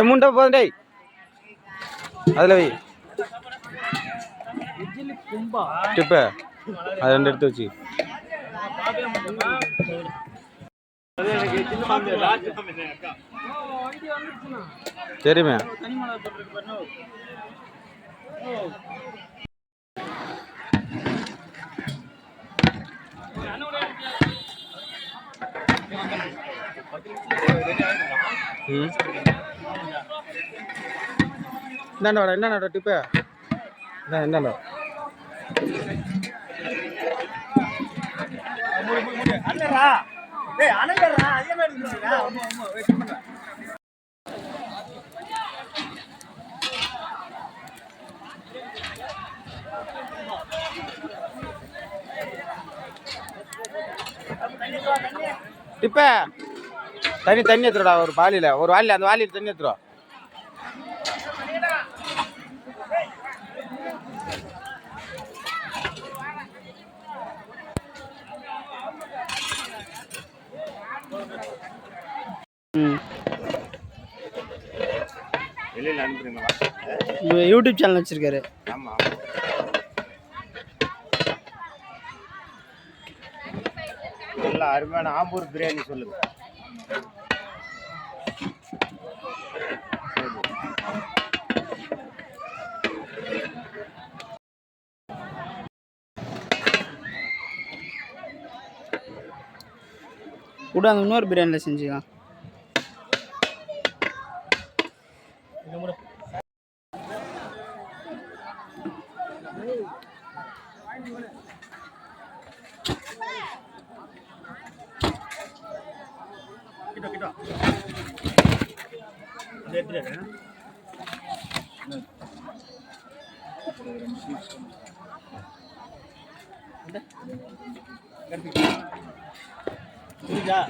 மூண்டை போதும் டேய் அதில் வை டிப்பு அது 2 எடுத்து வச்சு தெரியுமே என்னடா டிப்பு என்னடா இப்ப தண்ணி எடுத்துடா ஒரு வாளியில அந்த வாளியில் தண்ணி எடுத்துடும் யூடியூப் சேனல் வச்சிருக்காரு ஆமா நல்ல அருமையான ஆம்பூர் பிரியாணி சொல்லுங்க கூட அந்த இன்னொரு பிரியாணியில் செஞ்சுக்கலாம் புரியுதா